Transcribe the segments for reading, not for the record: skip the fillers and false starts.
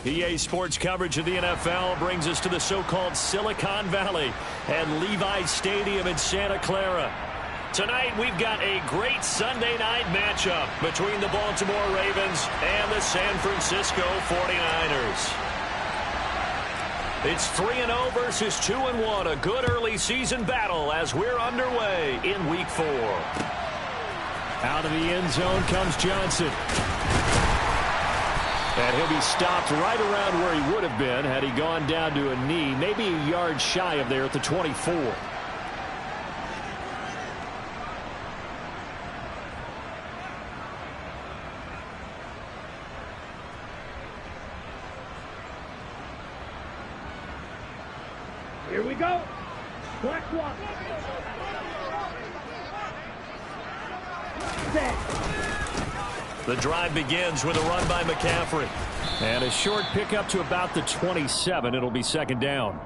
EA Sports coverage of the NFL brings us to the so-called Silicon Valley and Levi Stadium in Santa Clara. Tonight, we've got a great Sunday night matchup between the Baltimore Ravens and the San Francisco 49ers. It's 3-0 versus 2-1, a good early season battle as we're underway in Week 4. Out of the end zone comes Johnson. And he'll be stopped right around where he would have been had he gone down to a knee, maybe a yard shy of there at the 24. Here we go. Black block. The drive begins with a run by McCaffrey. And a short pickup to about the 27. It'll be second down.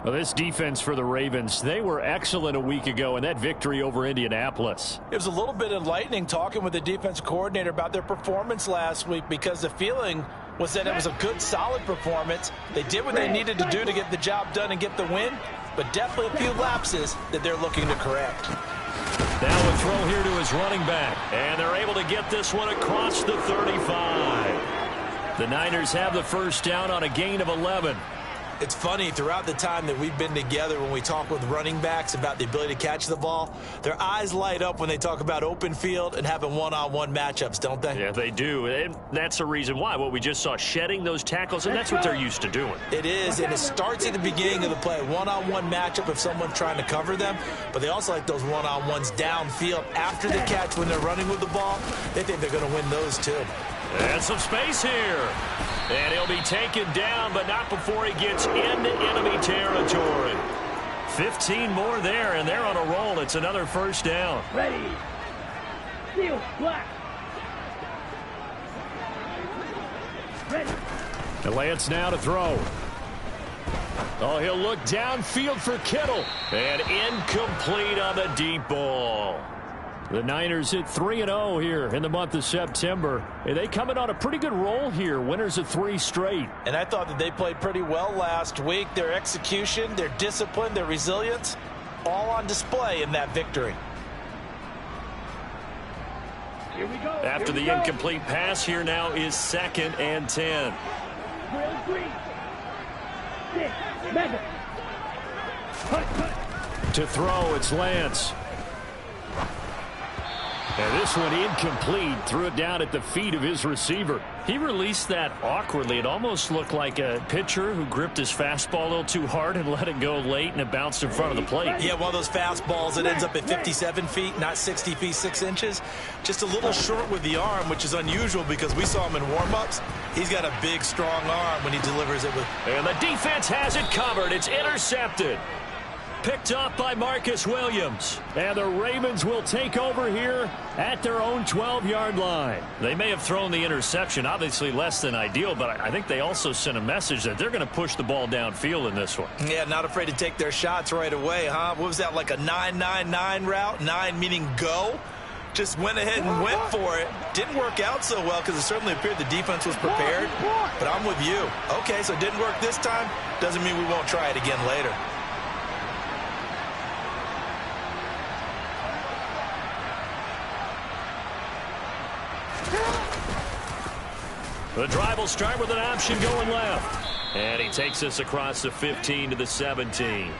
Well, this defense for the Ravens, they were excellent a week ago in that victory over Indianapolis. It was a little bit enlightening talking with the defense coordinator about their performance last week, because the feeling was that it was a good, solid performance. They did what they needed to do to get the job done and get the win, but definitely a few lapses that they're looking to correct. Now a throw here to his running back, and they're able to get this one across the 35. The Niners have the first down on a gain of 11. It's funny, throughout the time that we've been together, when we talk with running backs about the ability to catch the ball, their eyes light up when they talk about open field and having one-on-one matchups, don't they? Yeah, they do. And that's the reason why. What we just saw, shedding those tackles, and that's what they're used to doing. It is, and it starts at the beginning of the play. One-on-one matchup if someone's trying to cover them, but they also like those one-on-ones downfield after the catch when they're running with the ball. They think they're going to win those too. And some space here. And he'll be taken down, but not before he gets into enemy territory. 15 more there, and they're on a roll. It's another first down. Ready. Steel, black. Ready. The Lance now to throw. Oh, he'll look downfield for Kittle. And incomplete on the deep ball. The Niners hit 3-0 here in the month of September. And they come in on a pretty good roll here. Winners of 3 straight. And I thought that they played pretty well last week. Their execution, their discipline, their resilience, all on display in that victory. Here we go. After the incomplete pass, here now is 2nd and 10. Real green. Six. Mega. Cut. To throw, it's Lance. And this one incomplete. Threw it down at the feet of his receiver. He released that awkwardly. It almost looked like a pitcher who gripped his fastball a little too hard and let it go late, and it bounced in front of the plate. Yeah, one of those fastballs that ends up at 57 feet, not 60 feet, 6 inches. Just a little short with the arm, which is unusual because we saw him in warm-ups. He's got a big, strong arm when he delivers it with. And the defense has it covered. It's intercepted. Picked up by Marcus Williams. And the Ravens will take over here at their own 12-yard line. They may have thrown the interception, obviously less than ideal, but I think they also sent a message that they're going to push the ball downfield in this one. Yeah, not afraid to take their shots right away, huh? What was that, like a 9-9-9 route? 9 meaning go? Just went ahead and went for it. Didn't work out so well because it certainly appeared the defense was prepared. But I'm with you. Okay, so it didn't work this time. Doesn't mean we won't try it again later. The drive will start with an option going left. And he takes us across the 15 to the 17.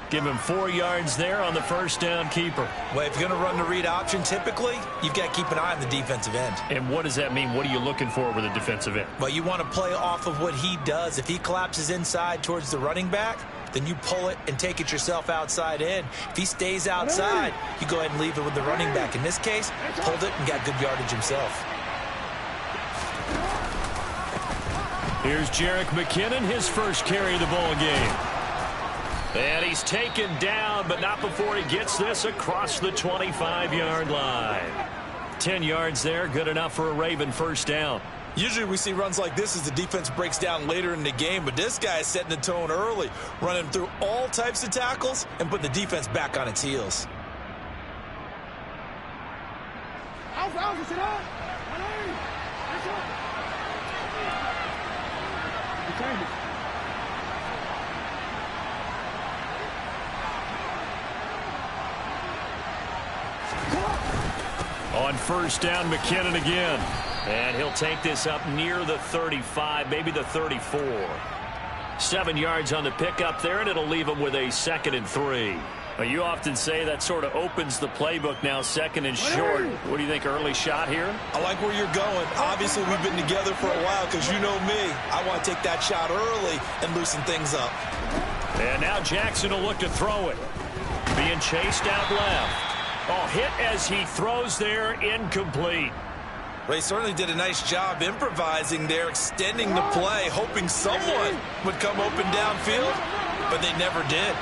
Give him 4 yards there on the first down keeper. Well, if you're going to run the read option, typically, you've got to keep an eye on the defensive end. And what does that mean? What are you looking for with a defensive end? Well, you want to play off of what he does. If he collapses inside towards the running back, then you pull it and take it yourself outside in. If he stays outside, you go ahead and leave it with the running back. In this case, pulled it and got good yardage himself. Here's Jerick McKinnon, his first carry of the ball game. And he's taken down, but not before he gets this across the 25-yard line. 10 yards there, good enough for a Raven first down. Usually we see runs like this as the defense breaks down later in the game, but this guy is setting the tone early, running through all types of tackles and putting the defense back on its heels. first down, McKinnon again. And he'll take this up near the 35, maybe the 34. 7 yards on the pickup there, and it'll leave him with a 2nd and 3. Well, you often say that sort of opens the playbook now, 2nd and short. What do you think, early shot here? I like where you're going. Obviously, we've been together for a while because you know me. I want to take that shot early and loosen things up. And now Jackson will look to throw it. Being chased out left. Oh, hit as he throws there, incomplete. Ray certainly did a nice job improvising there, extending the play, hoping someone would come open downfield, but they never did.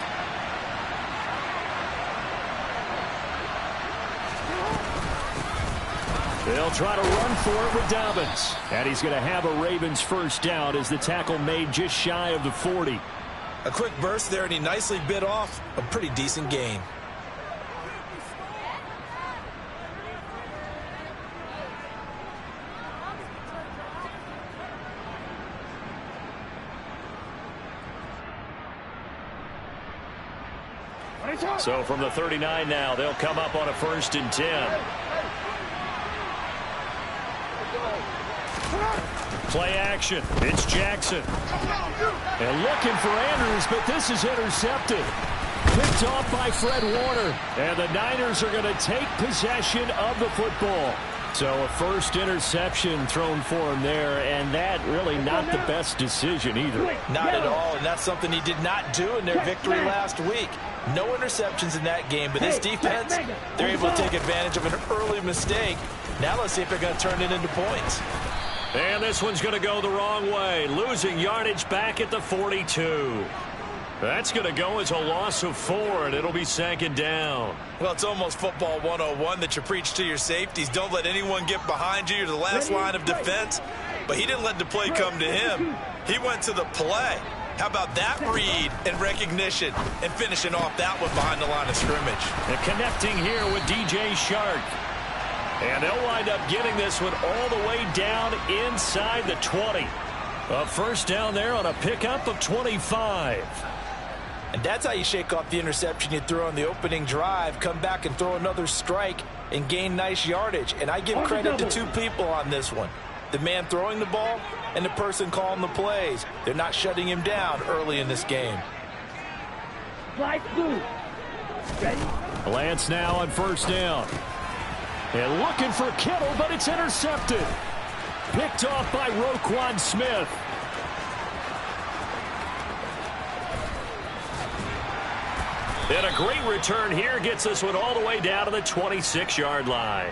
They'll try to run for it with Dobbins. And he's going to have a Ravens first down as the tackle made just shy of the 40. A quick burst there, and he nicely bit off a pretty decent gain. So from the 39 now, they'll come up on a 1st and 10. Play action. It's Jackson. And looking for Andrews, but this is intercepted. Picked off by Fred Warner. And the Niners are going to take possession of the football. So a first interception thrown for him there, and that really not the best decision either. Not at all, and that's something he did not do in their victory last week. No interceptions in that game, but this defense, they're able to take advantage of an early mistake. Now let's see if they're going to turn it into points. And this one's going to go the wrong way, losing yardage back at the 42. That's going to go as a loss of 4, and it'll be 2nd down. Well, it's almost football 101 that you preach to your safeties. Don't let anyone get behind you. You're the last line of defense. But he didn't let the play come to him. He went to the play. How about that read and recognition and finishing off that one behind the line of scrimmage? And connecting here with DJ Shark. And they'll wind up getting this one all the way down inside the 20. A first down there on a pickup of 25. And that's how you shake off the interception you threw on the opening drive, come back and throw another strike and gain nice yardage. And I give credit to 2 people on this one. The man throwing the ball and the person calling the plays. They're not shutting him down early in this game. Light blue. Ready? Lance now on first down. And looking for Kittle, but it's intercepted. Picked off by Roquan Smith. And a great return here gets this one all the way down to the 26-yard line.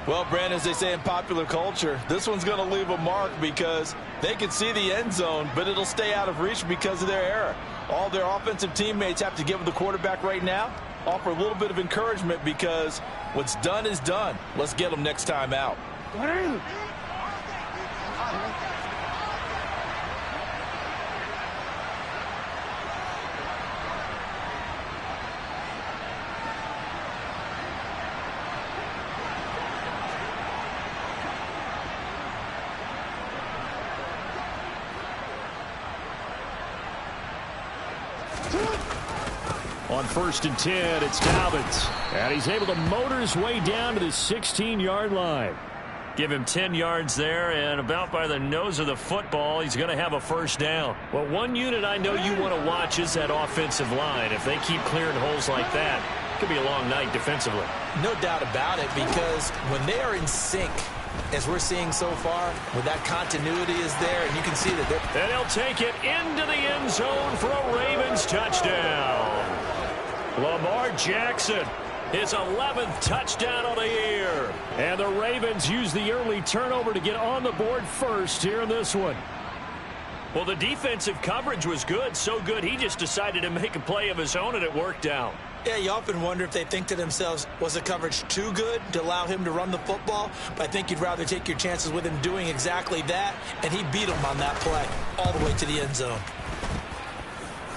Well, Brandon, as they say in popular culture, this one's going to leave a mark because they can see the end zone, but it'll stay out of reach because of their error. All their offensive teammates have to give the quarterback right now, offer a little bit of encouragement because what's done is done. Let's get them next time out. On 1st and 10, it's Dobbins. And he's able to motor his way down to the 16-yard line. Give him 10 yards there, and about by the nose of the football, he's going to have a first down. Well, one unit I know you want to watch is that offensive line. If they keep clearing holes like that, it could be a long night defensively. No doubt about it, because when they are in sync, as we're seeing so far, when that continuity is there, and you can see that they're... And he'll take it into the end zone for a Ravens touchdown. Lamar Jackson, his 11th touchdown of the year. And the Ravens use the early turnover to get on the board first here in this one. Well, the defensive coverage was good, so good he just decided to make a play of his own, and it worked out. Yeah, you often wonder if they think to themselves, was the coverage too good to allow him to run the football? But I think you'd rather take your chances with him doing exactly that, and he beat him on that play all the way to the end zone.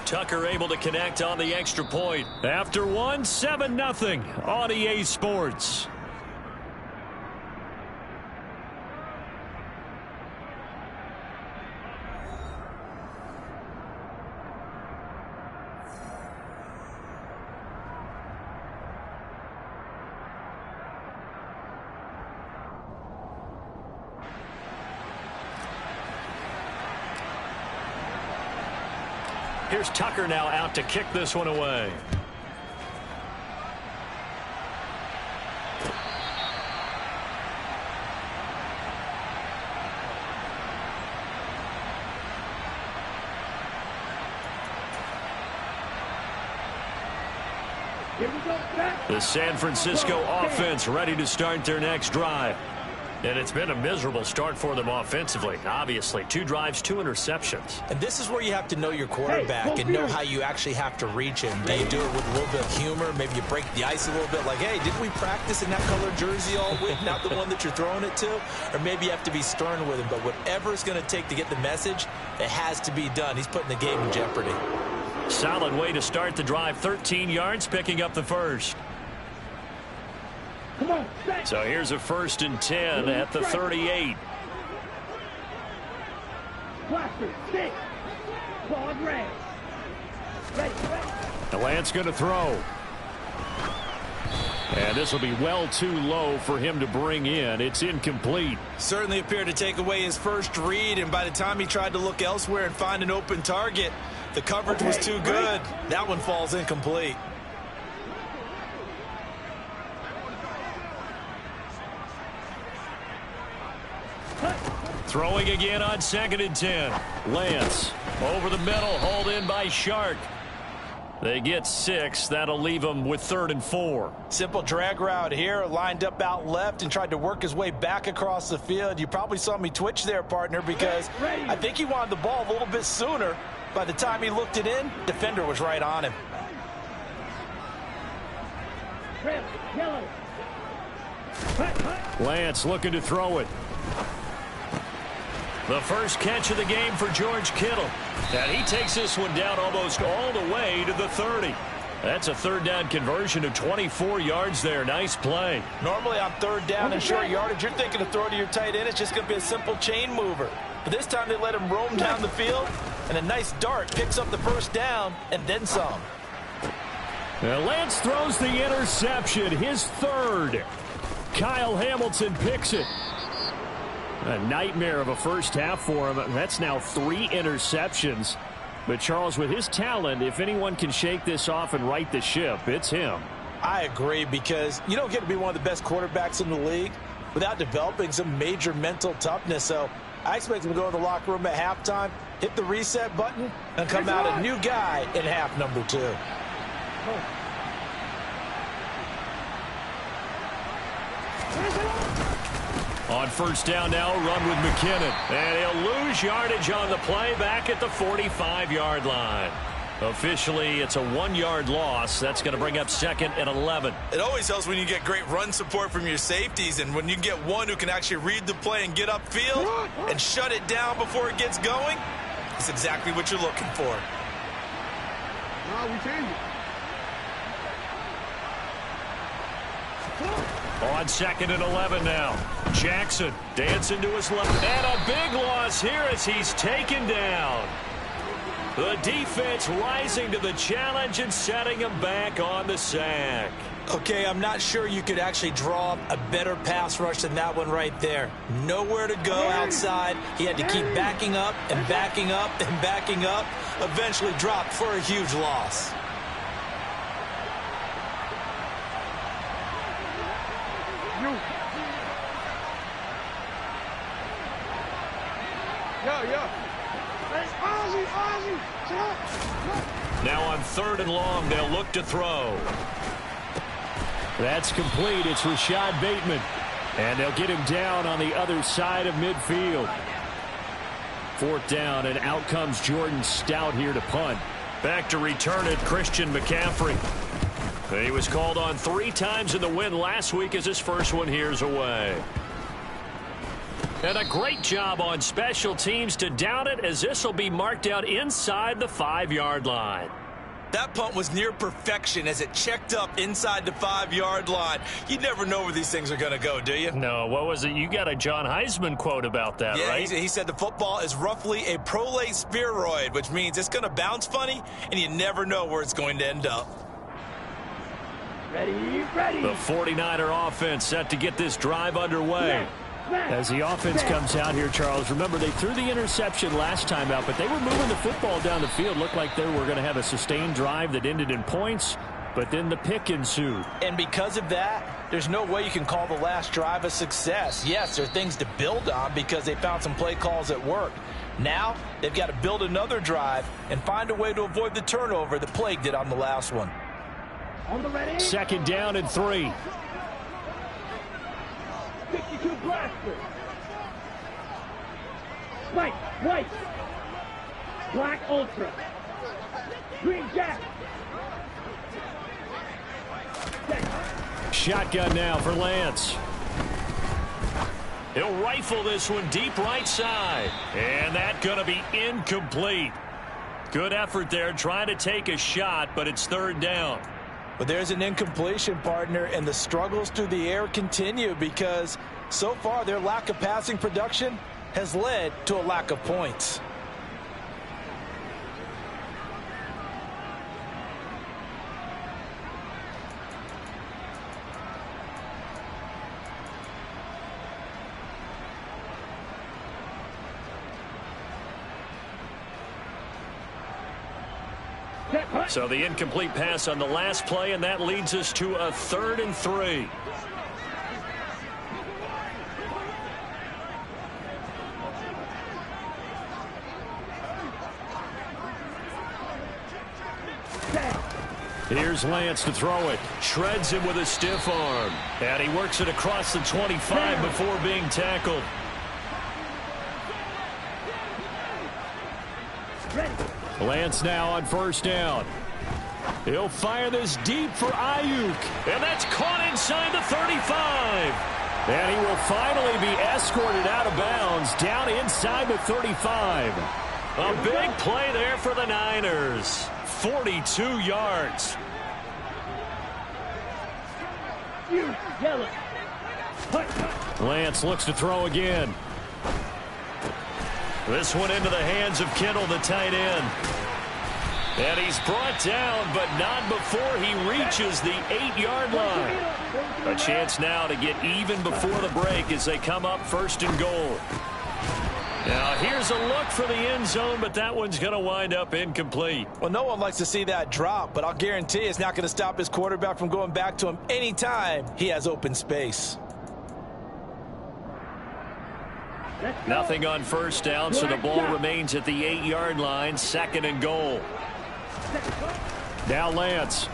Tucker able to connect on the extra point. After one, 7-0 on EA Sports. Here's Tucker now out to kick this one away. The San Francisco offense ready to start their next drive. And it's been a miserable start for them offensively. Obviously, 2 drives, 2 interceptions. And this is where you have to know your quarterback and know how you actually have to reach him. Do you do it with a little bit of humor? Maybe you break the ice a little bit like, hey, didn't we practice in that color jersey all week, not the one that you're throwing it to? Or maybe you have to be stern with him. But whatever it's going to take to get the message, it has to be done. He's putting the game in jeopardy. Solid way to start the drive. 13 yards, picking up the first. So here's a 1st and 10 at the 38. The Lance going to throw. And this will be well too low for him to bring in. It's incomplete. Certainly appeared to take away his first read, and by the time he tried to look elsewhere and find an open target, the coverage was too good. That one falls incomplete. Throwing again on 2nd and 10. Lance over the middle, hauled in by Shark. They get 6. That'll leave them with 3rd and 4. Simple drag route here, lined up out left and tried to work his way back across the field. You probably saw me twitch there, partner, because I think he wanted the ball a little bit sooner. By the time he looked it in, defender was right on him. Lance looking to throw it. The first catch of the game for George Kittle. And he takes this one down almost all the way to the 30. That's a 3rd down conversion of 24 yards there. Nice play. Normally on 3rd down and short yardage, you're thinking to throw to your tight end. It's just going to be a simple chain mover. But this time they let him roam down the field, and a nice dart picks up the 1st down and then some. Lance throws the interception, his 3rd. Kyle Hamilton picks it. A nightmare of a first half for him. That's now 3 interceptions. But Charles, with his talent, if anyone can shake this off and right the ship, it's him. I agree, because you don't get to be one of the best quarterbacks in the league without developing some major mental toughness. So I expect him to go to the locker room at halftime, hit the reset button, and come out a new guy in half number 2. On 1st down now, run with McKinnon. And he'll lose yardage on the play back at the 45-yard line. Officially, it's a 1-yard loss. That's going to bring up 2nd and 11. It always helps when you get great run support from your safeties, and when you get one who can actually read the play and get upfield and shut it down before it gets going, it's exactly what you're looking for. No, we changed it. On 2nd and 11 now. Jackson dancing to his left. And a big loss here as he's taken down. The defense rising to the challenge and setting him back on the sack. Okay, I'm not sure you could actually draw up a better pass rush than that one right there. Nowhere to go outside. He had to keep backing up and backing up and backing up. Eventually dropped for a huge loss. Now on 3rd and long, they'll look to throw. That's complete. It's Rashad Bateman. And they'll get him down on the other side of midfield. 4th down, and out comes Jordan Stout here to punt. Back to return it, Christian McCaffrey. He was called on 3 times in the win last week as his first one here's away. And a great job on special teams to down it, as this will be marked out inside the 5-yard line. That punt was near perfection as it checked up inside the 5-yard line. You never know where these things are going to go, do you? No, what was it? You got a John Heisman quote about that, right? He said the football is roughly a prolate spheroid, which means it's going to bounce funny, and you never know where it's going to end up. Ready. The 49er offense set to get this drive underway. As the offense comes out here, Charles, remember they threw the interception last time out, but they were moving the football down the field. Looked like they were going to have a sustained drive that ended in points, but then the pick ensued. And because of that, there's no way you can call the last drive a success. Yes, there are things to build on because they found some play calls that worked. Now, they've got to build another drive and find a way to avoid the turnover that plagued it on the last one. Second down and 3. 62 blaster. White. Black ultra. Green jack. Shotgun now for Lance. He'll rifle this one deep right side. And that's going to be incomplete. Good effort there trying to take a shot, but it's third down. But there's an incompletion, partner, and the struggles through the air continue because so far their lack of passing production has led to a lack of points. So the incomplete pass on the last play, and that leads us to a 3rd and 3. Here's Lance to throw it. Shreds him with a stiff arm. And he works it across the 25 before being tackled. Lance now on first down. He'll fire this deep for Ayuk. And that's caught inside the 35. And he will finally be escorted out of bounds down inside the 35. A big play there for the Niners. 42 yards. Lance looks to throw again. This one into the hands of Kittle, the tight end. And he's brought down, but not before he reaches the 8-yard line. A chance now to get even before the break as they come up 1st and goal. Now here's a look for the end zone, but that one's going to wind up incomplete. Well, no one likes to see that drop, but I'll guarantee it's not going to stop his quarterback from going back to him anytime he has open space. Nothing on first down, so the ball remains at the 8-yard line, 2nd and goal. Now Lance.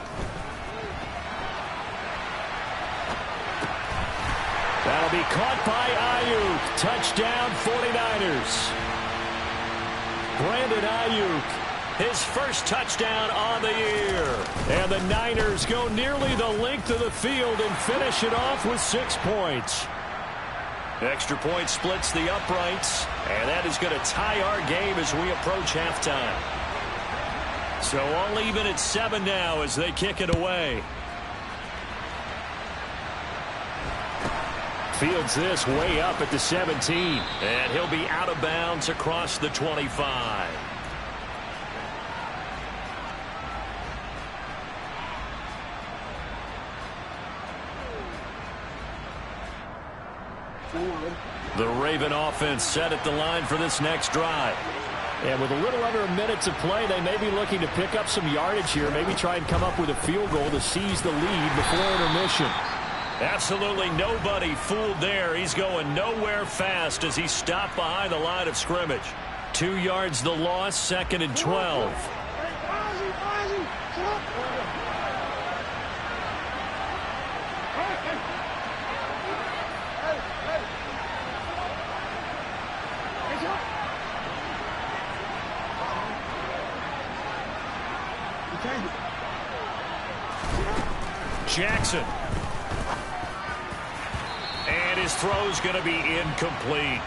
That'll be caught by Ayuk. Touchdown 49ers. Brandon Ayuk, his first touchdown on the year. And the Niners go nearly the length of the field and finish it off with 6 points. Extra point splits the uprights, and that is going to tie our game as we approach halftime. So all even at 7 now as they kick it away. Fields this way up at the 17, and he'll be out of bounds across the 25. The Raven offense set at the line for this next drive. And with a little under a minute to play, they may be looking to pick up some yardage here, maybe try and come up with a field goal to seize the lead before intermission. Absolutely nobody fooled there. He's going nowhere fast as he's stopped behind the line of scrimmage. 2 yards the loss, 2nd and 12. Jackson. And his throw's going to be incomplete.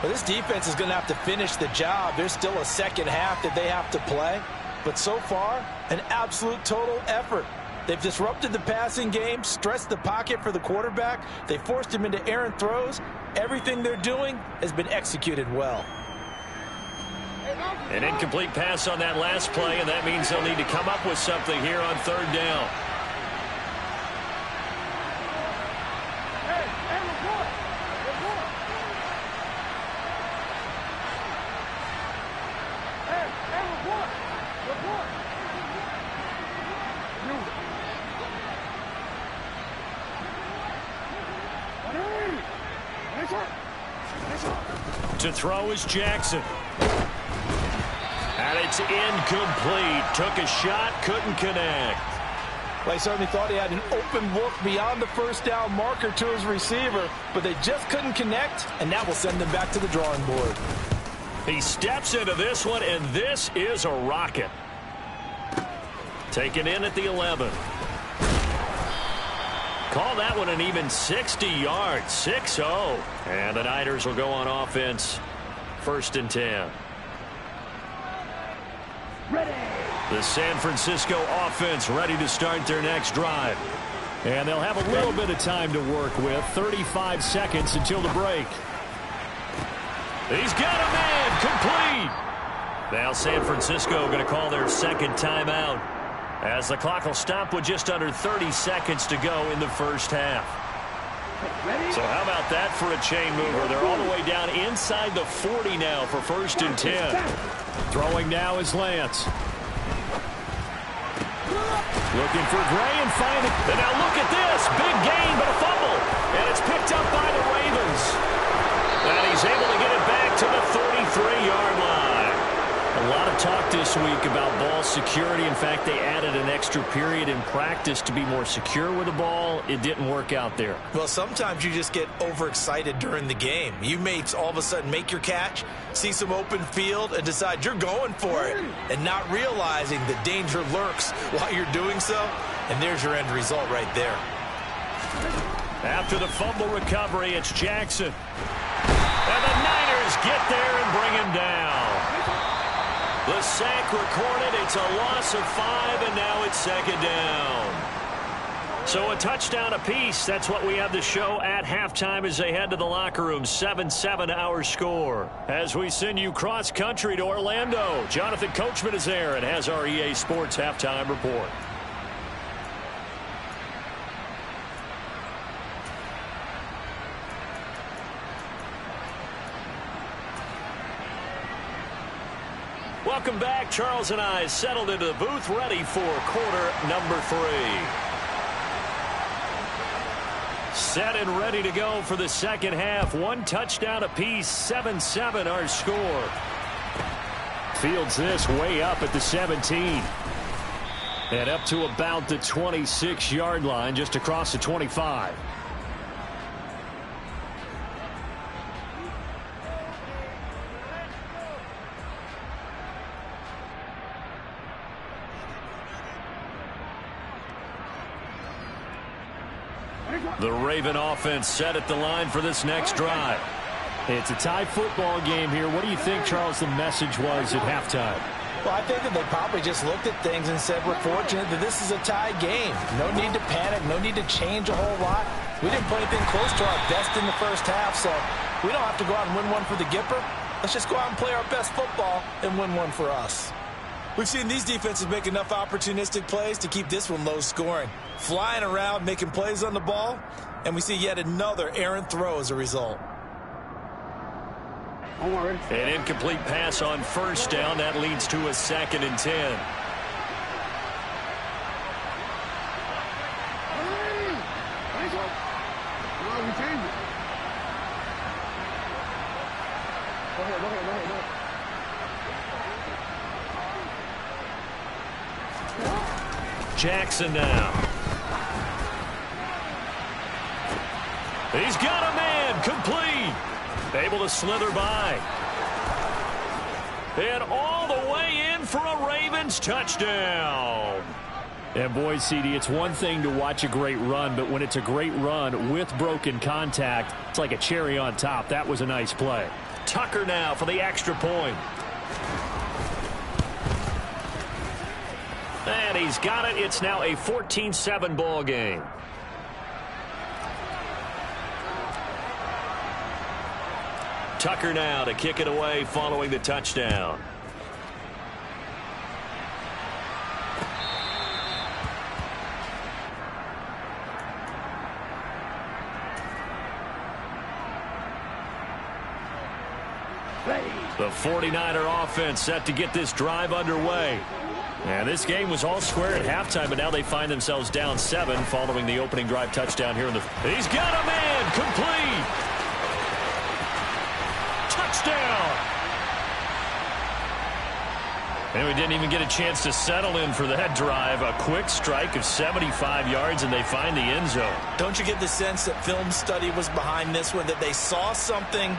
Well, this defense is going to have to finish the job. There's still a second half that they have to play. But so far, an absolute total effort. They've disrupted the passing game, stressed the pocket for the quarterback. They forced him into errant throws. Everything they're doing has been executed well. An incomplete pass on that last play, and that means they'll need to come up with something here on 3rd down. To throw is Jackson. And it's incomplete. Took a shot, couldn't connect. Well, he certainly thought he had an open look beyond the first down marker to his receiver, but they just couldn't connect, and that will send them back to the drawing board. He steps into this one, and this is a rocket. Taken in at the 11. Call that one an even 60 yards, 6-0. And the Niners will go on offense, 1st and 10. Ready. The San Francisco offense ready to start their next drive. And they'll have a little bit of time to work with, 35 seconds until the break. He's got a man, complete. Now San Francisco going to call their second timeout, as the clock will stop with just under 30 seconds to go in the first half. So how about that for a chain mover? They're all the way down inside the 40 now for 1st and 10. Throwing now is Lance. Looking for Gray and finding. And now look at this. Big gain, but a fumble. And it's picked up by the Ravens. And he's able to get it back to the 33-yard line. A lot of talk this week about ball security. In fact, they added an extra period in practice to be more secure with the ball. It didn't work out there. Well, sometimes you just get overexcited during the game. You may all of a sudden make your catch, see some open field, and decide you're going for it, and not realizing the danger lurks while you're doing so. And there's your end result right there. After the fumble recovery, it's Jackson. And the Niners get there and bring him down. The sack recorded. It's a loss of 5, and now it's 2nd down. So a touchdown apiece. That's what we have to show at halftime as they head to the locker room. 7-7 our score. As we send you cross-country to Orlando, Jonathan Coachman is there and has our EA Sports halftime report. Welcome back. Charles and I settled into the booth, ready for quarter number 3. Set and ready to go for the second half. 1 touchdown apiece, 7-7 our score. Fields this way up at the 17. And up to about the 26-yard line, just across the 25. The Raven offense set at the line for this next drive. It's a tie football game here. What do you think, Charles, the message was at halftime? Well, I think that they probably just looked at things and said, we're fortunate that this is a tie game. No need to panic. No need to change a whole lot. We didn't put anything close to our best in the first half, so we don't have to go out and win one for the Gipper. Let's just go out and play our best football and win one for us. We've seen these defenses make enough opportunistic plays to keep this one low scoring. Flying around, making plays on the ball, and we see yet another errant throw as a result. An incomplete pass on first down. That leads to a 2nd and 10. We changed it. Go ahead. Jackson now. He's got a man, complete. Able to slither by. And all the way in for a Ravens touchdown. And boy, CD, it's one thing to watch a great run, but when it's a great run with broken contact, it's like a cherry on top. That was a nice play. Tucker now for the extra point. And he's got it. It's now a 14-7 ball game. Tucker now to kick it away following the touchdown. The 49er offense set to get this drive underway. And this game was all square at halftime, but now they find themselves down 7 following the opening drive touchdown here in the... He's got a man, complete! And we didn't even get a chance to settle in for that drive. A quick strike of 75 yards, and they find the end zone. Don't you get the sense that film study was behind this one, that they saw something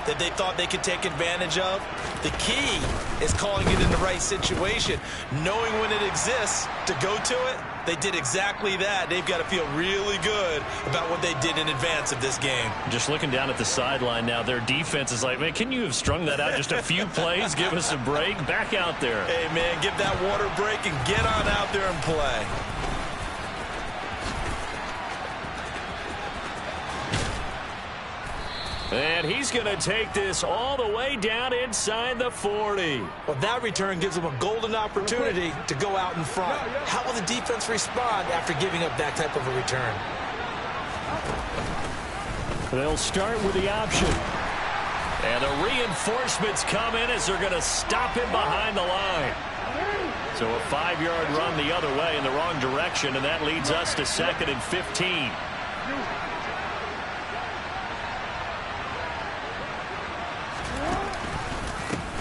that they thought they could take advantage of? The key is calling it in the right situation, knowing when it exists to go to it. They did exactly that. They've got to feel really good about what they did in advance of this game. Just looking down at the sideline now, their defense is like, man, can you have strung that out just a few plays? Give us a break. Back out there. Hey, man, give that water break and get on out there and play. And he's going to take this all the way down inside the 40. Well, that return gives them a golden opportunity to go out in front. How will the defense respond after giving up that type of a return? They'll start with the option. And the reinforcements come in as they're going to stop him behind the line. So a 5-yard run the other way in the wrong direction, and that leads us to 2nd and 15.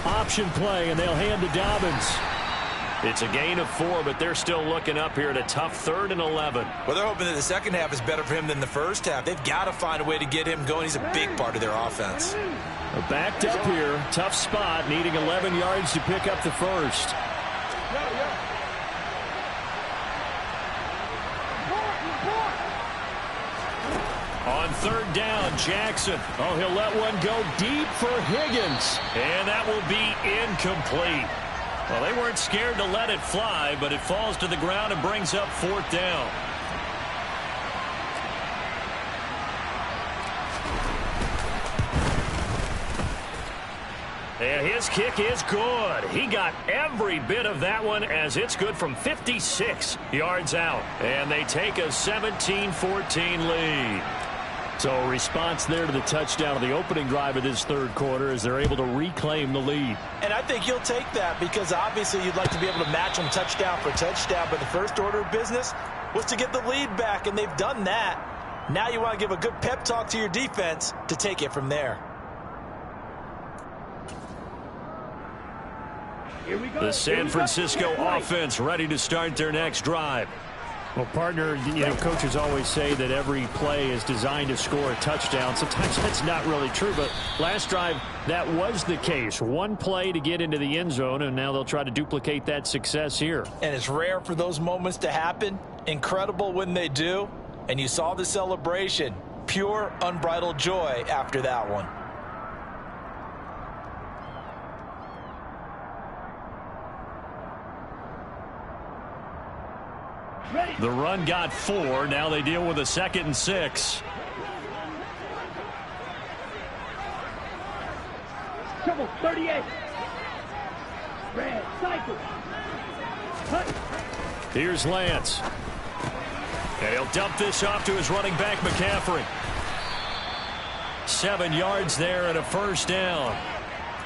Option play, and they'll hand to Dobbins. It's a gain of 4, but they're still looking up here at a tough 3rd and 11. Well, they're hoping that the second half is better for him than the first half. They've got to find a way to get him going. He's a big part of their offense. Backed up here, tough spot, needing 11 yards to pick up the first. On 3rd down, Jackson. Oh, he'll let one go deep for Higgins. And that will be incomplete. Well, they weren't scared to let it fly, but it falls to the ground and brings up 4th down. And his kick is good. He got every bit of that one as it's good from 56 yards out. And they take a 17-14 lead. So a response there to the touchdown of the opening drive of this 3rd quarter as they're able to reclaim the lead. And I think you'll take that because obviously you'd like to be able to match them touchdown for touchdown, but the first order of business was to get the lead back, and they've done that. Now you want to give a good pep talk to your defense to take it from there. Here we go. The San Francisco offense ready to start their next drive. Well, partner, coaches always say that every play is designed to score a touchdown. Sometimes that's not really true, but last drive, that was the case. One play to get into the end zone, and now they'll try to duplicate that success here. And it's rare for those moments to happen. Incredible when they do. And you saw the celebration. Pure, unbridled joy after that one. The run got 4. Now they deal with a 2nd and 6. Trouble 38. Red cycle. Cut. Here's Lance. And he'll dump this off to his running back, McCaffrey. 7 yards there and a 1st down.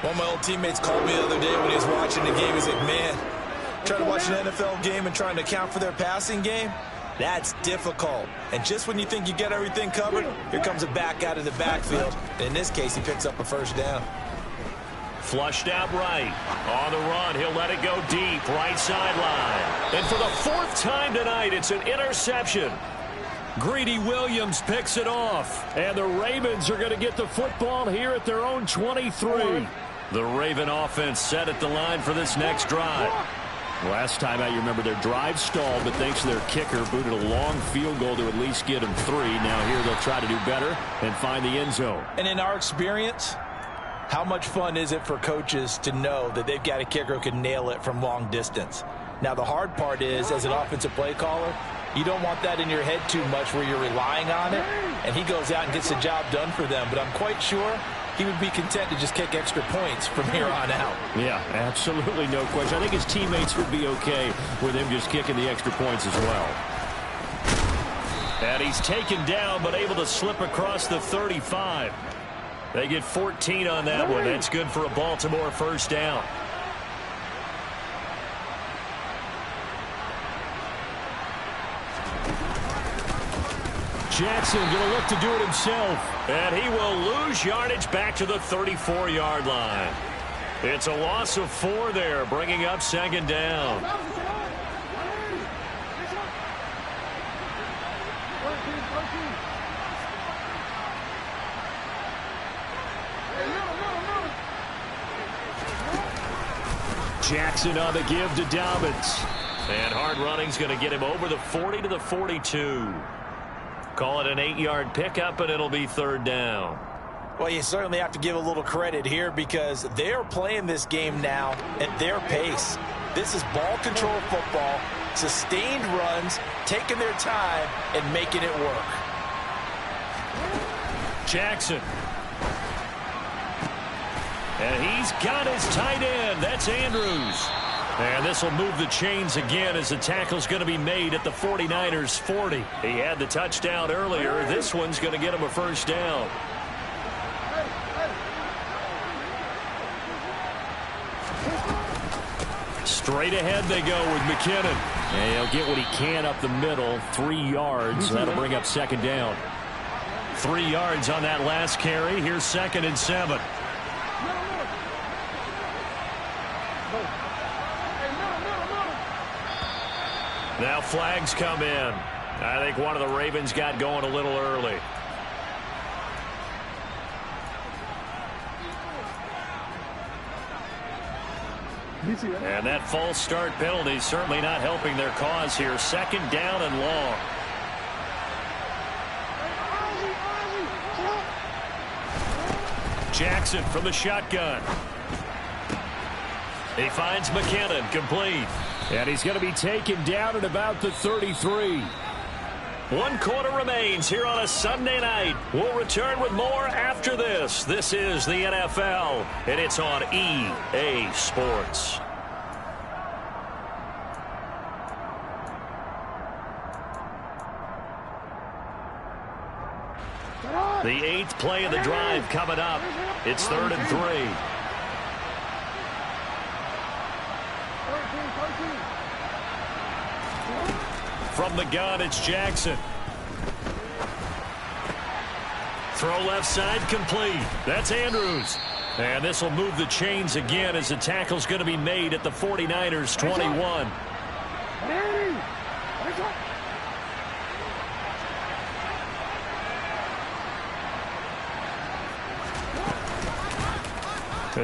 One of my old teammates called me the other day when he was watching the game. He's like, man, trying to watch an NFL game and trying to account for their passing game, that's difficult. And just when you think you get everything covered, here comes a back out of the backfield. In this case, he picks up a 1st down. Flushed out right. On the run, he'll let it go deep, right sideline. And for the 4th time tonight, it's an interception. Greedy Williams picks it off. And the Ravens are going to get the football here at their own 23. The Raven offense set at the line for this next drive. Last time out, you remember their drive stalled, but thanks to their kicker, booted a long field goal to at least get them 3. Now here they'll try to do better and find the end zone. And in our experience, how much fun is it for coaches to know that they've got a kicker who can nail it from long distance? Now, the hard part is, as an offensive play caller, you don't want that in your head too much where you're relying on it, and he goes out and gets the job done for them. But I'm quite sure he would be content to just kick extra points from here on out. Yeah, absolutely no question. I think his teammates would be okay with him just kicking the extra points as well. And he's taken down but able to slip across the 35. They get 14 on that one. That's good for a Baltimore 1st down. Jackson going to look to do it himself. And he will lose yardage back to the 34-yard line. It's a loss of 4 there, bringing up second down. Jackson on the give to Dobbins. And hard running's going to get him over the 40 to the 42. Call it an 8-yard pickup, and it'll be third down. Well, you certainly have to give a little credit here because they're playing this game now at their pace. This is ball control football, sustained runs, taking their time, and making it work. Jackson. And he's got his tight end. That's Andrews. And this will move the chains again as the tackle's going to be made at the 49ers 40. He had the touchdown earlier. This one's going to get him a first down. Straight ahead they go with McKinnon. And he'll get what he can up the middle. 3 yards. That'll bring up second down. 3 yards on that last carry. Here's 2nd and 7. Now flags come in. I think one of the Ravens got going a little early. And that false start penalty is certainly not helping their cause here. 2nd down and long. Jackson from the shotgun. He finds McKinnon, complete. And he's going to be taken down at about the 33. 1 quarter remains here on a Sunday night. We'll return with more after this. This is the NFL, and it's on EA Sports. The 8th play of the drive coming up. It's 3rd and 3. From the gun, it's Jackson. Throw left side, complete. That's Andrews. And this will move the chains again as the tackle's going to be made at the 49ers 21.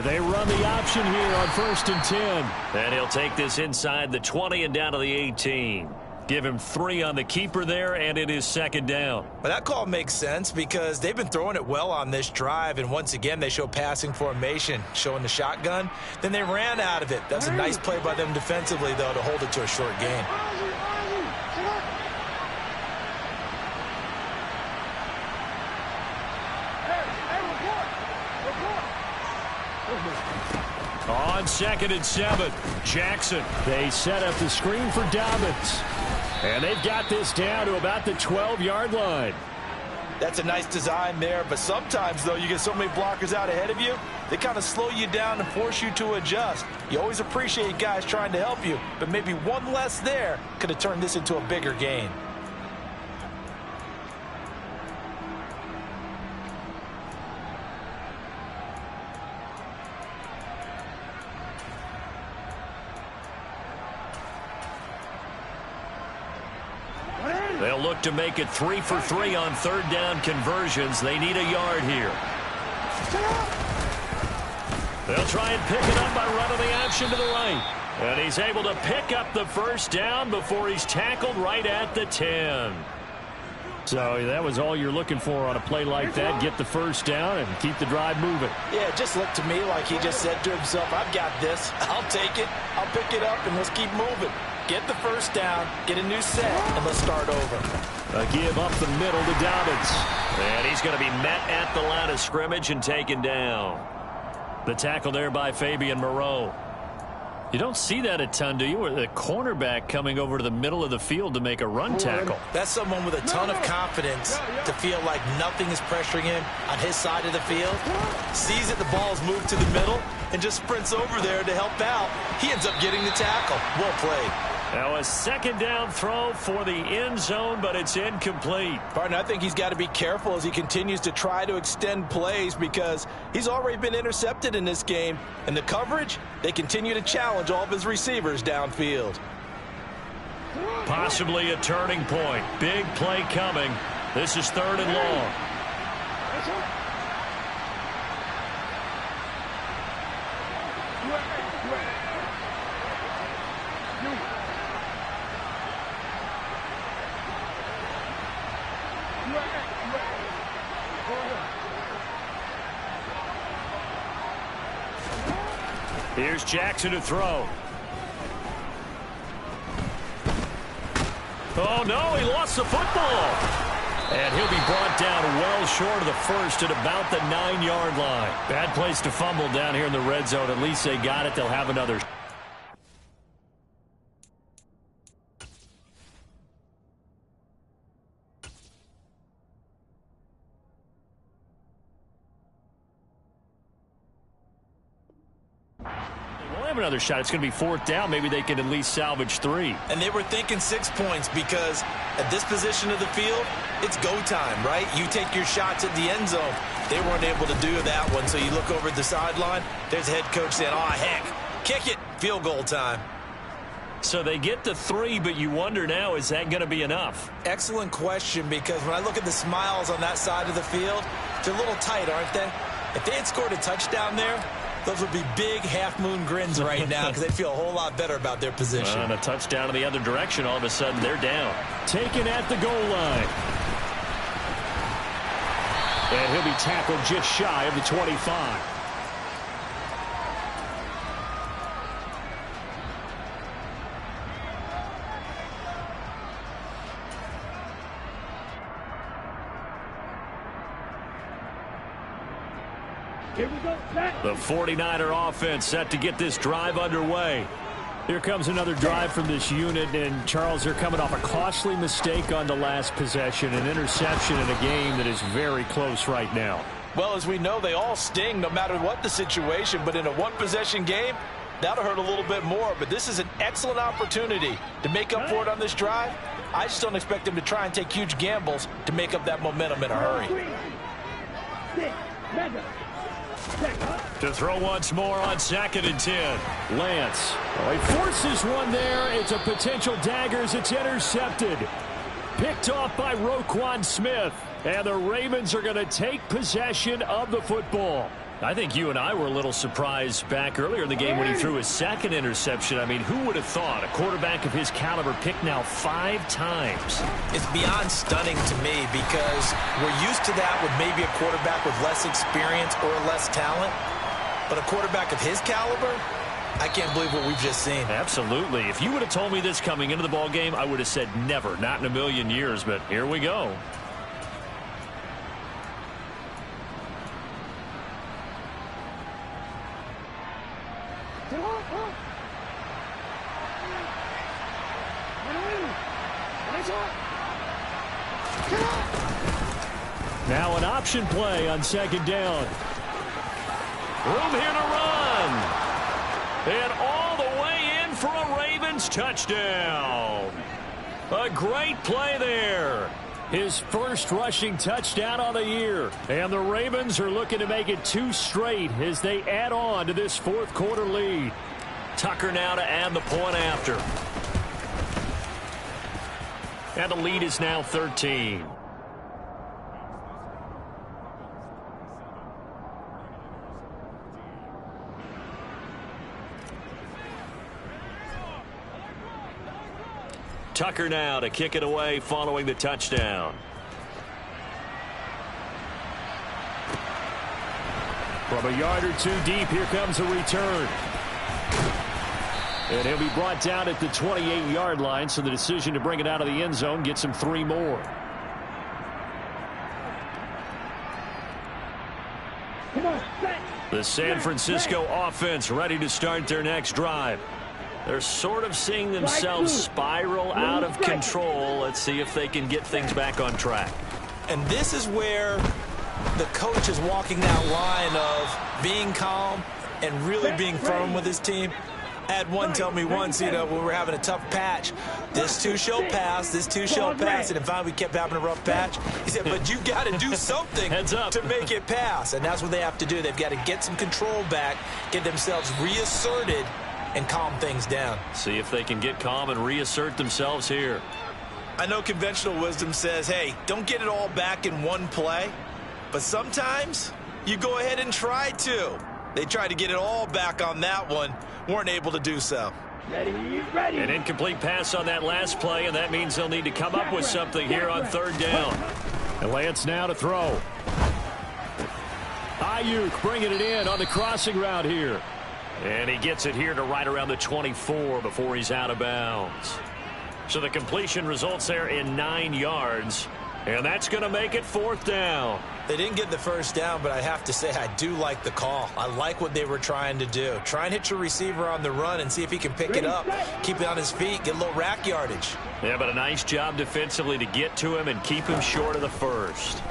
They run the option here on 1st and 10. And he'll take this inside the 20 and down to the 18. Give him 3 on the keeper there, and it is 2nd down. But that call makes sense because they've been throwing it well on this drive, and once again they show passing formation, showing the shotgun. Then they ran out of it. That's a nice play by them defensively, though, to hold it to a short gain. On 2nd and 7, Jackson. They set up the screen for Dobbins. And they've got this down to about the 12-yard line. That's a nice design there, but sometimes, though, you get so many blockers out ahead of you, they kind of slow you down and force you to adjust. You always appreciate guys trying to help you, but maybe one less there could have turned this into a bigger gain. They'll look to make it 3 for 3 on 3rd down conversions. They need a yard here. They'll try and pick it up by running the option to the right. And he's able to pick up the first down before he's tackled right at the 10. So that was all you're looking for on a play like that. Get the first down and keep the drive moving. Yeah, it just looked to me like he just said to himself, I've got this. I'll take it. I'll pick it up, and let's keep moving. Get the first down, get a new set, and let's start over. A give up the middle to Dobbins. And he's going to be met at the line of scrimmage and taken down. The tackle there by Fabian Moreau. You don't see that a ton, do you? Or the cornerback coming over to the middle of the field to make a run tackle. That's someone with a ton of confidence to feel like nothing is pressuring him on his side of the field. Sees that the ball's moved to the middle and just sprints over there to help out. He ends up getting the tackle. Well played. Now a second down throw for the end zone, but it's incomplete. Partner, I think he's got to be careful as he continues to try to extend plays because he's already been intercepted in this game. And the coverage, they continue to challenge all of his receivers downfield. Possibly a turning point. Big play coming. This is 3rd and long. Here's Jackson to throw. Oh, no, he lost the football. And he'll be brought down well short of the first at about the 9-yard line. Bad place to fumble down here in the red zone. At least they got it. They'll have another. Another shot. It's going to be 4th down. Maybe they can at least salvage 3. And they were thinking 6 points because at this position of the field, it's go time, right? You take your shots at the end zone. They weren't able to do that one, so you look over at the sideline. There's head coach saying, oh, heck, kick it, field goal time. So they get to 3, but you wonder now, is that going to be enough? Excellent question, because when I look at the smiles on that side of the field, they're a little tight, aren't they? If they had scored a touchdown there, those would be big half-moon grins right now because they feel a whole lot better about their position. And a touchdown in the other direction, all of a sudden they're down. Taken at the goal line. And he'll be tackled just shy of the 25. Here we go. The 49er offense set to get this drive underway. Here comes another drive from this unit, and Charles, they're coming off a costly mistake on the last possession, an interception in a game that is very close right now. Well, as we know, they all sting no matter what the situation, but in a one-possession game, that'll hurt a little bit more. But this is an excellent opportunity to make up for it on this drive. I just don't expect them to try and take huge gambles to make up that momentum in a hurry. To throw once more on 2nd and 10. Lance. Well, he forces one there. It's a potential dagger as it's intercepted. Picked off by Roquan Smith. And the Ravens are going to take possession of the football. I think you and I were a little surprised back earlier in the game when he threw his 2nd interception. I mean, who would have thought a quarterback of his caliber picked now 5 times? It's beyond stunning to me because we're used to that with maybe a quarterback with less experience or less talent. But a quarterback of his caliber, I can't believe what we've just seen. Absolutely. If you would have told me this coming into the ball game, I would have said never, not in a million years. But here we go. Now an option play on 2nd down. Room here to run. And all the way in for a Ravens touchdown. A great play there. His first rushing touchdown on the year. And the Ravens are looking to make it 2 straight as they add on to this 4th quarter lead. Tucker now to add the point after. And the lead is now 13. Tucker now to kick it away following the touchdown. From a yard or 2 deep, here comes a return. And he'll be brought down at the 28-yard line, so the decision to bring it out of the end zone gets him 3 more. The San Francisco offense ready to start their next drive. They're sort of seeing themselves spiral out of control. Let's see if they can get things back on track. And this is where the coach is walking that line of being calm and really being firm with his team. Had one tell me once, you know, when we were having a tough patch, this too shall pass, this too shall pass, and finally we kept having a rough patch. He said, but you got to do something to make it pass, and that's what they have to do. They've got to get some control back, get themselves reasserted, and calm things down. See if they can get calm and reassert themselves here. I know conventional wisdom says, hey, don't get it all back in one play, but sometimes you go ahead and try to. They tried to get it all back on that one, weren't able to do so. Ready, ready. An incomplete pass on that last play, and that means they'll need to come up with something here on third down. And Lance now to throw. Ayuk bringing it in on the crossing route here. And he gets it here to right around the 24 before he's out of bounds. So the completion results there in 9 yards. And that's going to make it fourth down. They didn't get the first down, but I have to say I do like the call. I like what they were trying to do. Try and hit your receiver on the run and see if he can pick it up, keep it on his feet, get a little rack yardage. Yeah, but a nice job defensively to get to him and keep him short of the first.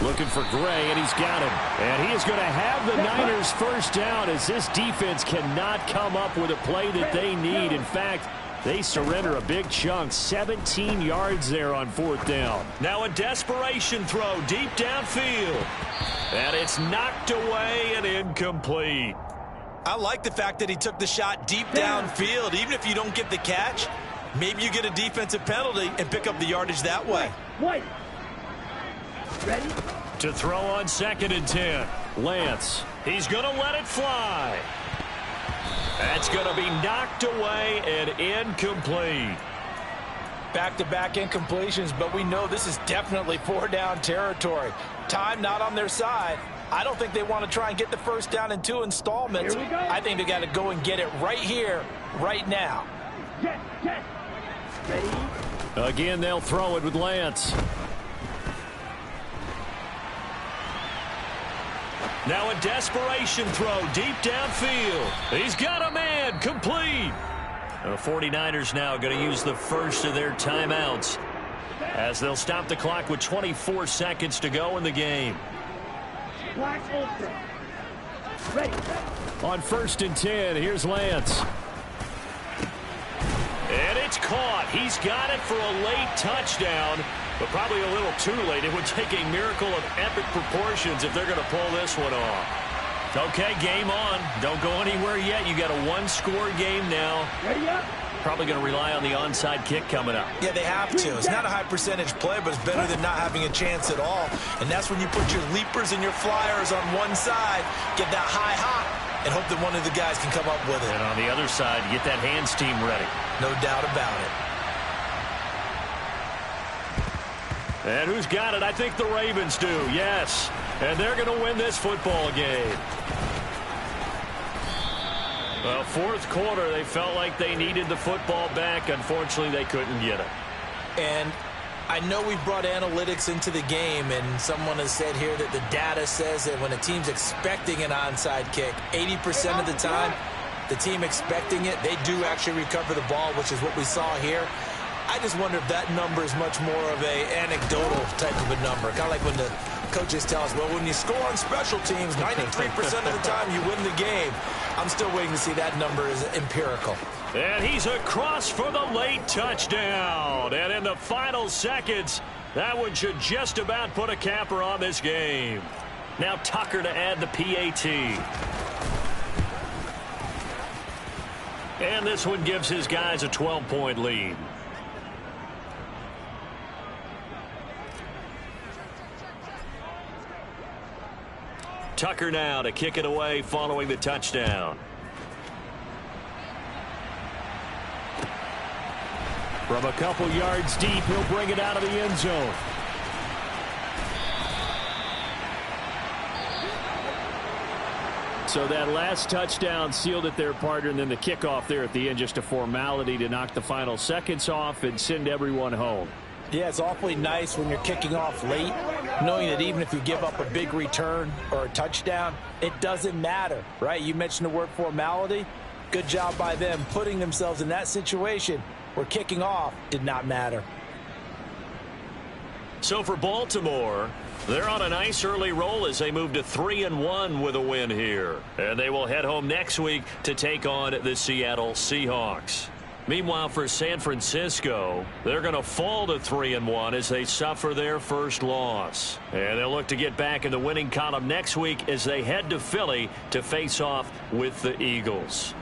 Looking for Gray, and he's got him. And he is going to have the Niners first down as this defense cannot come up with a play that they need. In fact, they surrender a big chunk, 17 yards there on fourth down. Now a desperation throw deep downfield. And it's knocked away and incomplete. I like the fact that he took the shot deep downfield. Even if you don't get the catch, maybe you get a defensive penalty and pick up the yardage that way. Wait. Ready? To throw on 2nd and 10. Lance, he's going to let it fly. That's going to be knocked away and incomplete. Back-to-back incompletions, but we know this is definitely 4-down territory. Time not on their side. I don't think they want to try and get the first down in 2 installments. I think they got to go and get it right here, right now. Yes. Ready? Again, they'll throw it with Lance. Now a desperation throw deep downfield. He's got a man, complete. The 49ers now going to use the first of their timeouts as they'll stop the clock with 24 seconds to go in the game. Black ultra. Ready. On 1st and 10, here's Lance. And it's caught. He's got it for a late touchdown, but probably a little too late. It would take a miracle of epic proportions if they're going to pull this one off. Okay, game on. Don't go anywhere yet. You got a one-score game now. Ready up. Probably going to rely on the onside kick coming up. Yeah, they have to. It's not a high-percentage play, but it's better than not having a chance at all. And that's when you put your leapers and your flyers on one side, get that high hop, and hope that one of the guys can come up with it. And on the other side, get that hands team ready. No doubt about it. And who's got it? I think the Ravens do, yes. And they're going to win this football game. Well, fourth quarter, they felt like they needed the football back. Unfortunately, they couldn't get it. And I know we brought analytics into the game, and someone has said here that the data says that when a team's expecting an onside kick, 80% of the time, the team expecting it, they do actually recover the ball, which is what we saw here. I just wonder if that number is much more of a anecdotal type of a number. Kind of like when the coaches tell us, well, when you score on special teams, 93% of the time you win the game. I'm still waiting to see that number is empirical. And he's across for the late touchdown. And in the final seconds, that one should just about put a capper on this game. Now Tucker to add the PAT. And this one gives his guys a 12-point lead. Tucker now to kick it away following the touchdown. From a couple yards deep, he'll bring it out of the end zone. So that last touchdown sealed it there, partner, and then the kickoff there at the end, just a formality to knock the final seconds off and send everyone home. Yeah, it's awfully nice when you're kicking off late, knowing that even if you give up a big return or a touchdown, it doesn't matter, right? You mentioned the word formality. Good job by them putting themselves in that situation where kicking off did not matter. So for Baltimore, They're on a nice early roll as they move to 3-1 with a win here. And they will head home next week to take on the Seattle Seahawks. Meanwhile, for San Francisco, they're going to fall to 3-1 as they suffer their first loss. And they'll look to get back in the winning column next week as they head to Philly to face off with the Eagles.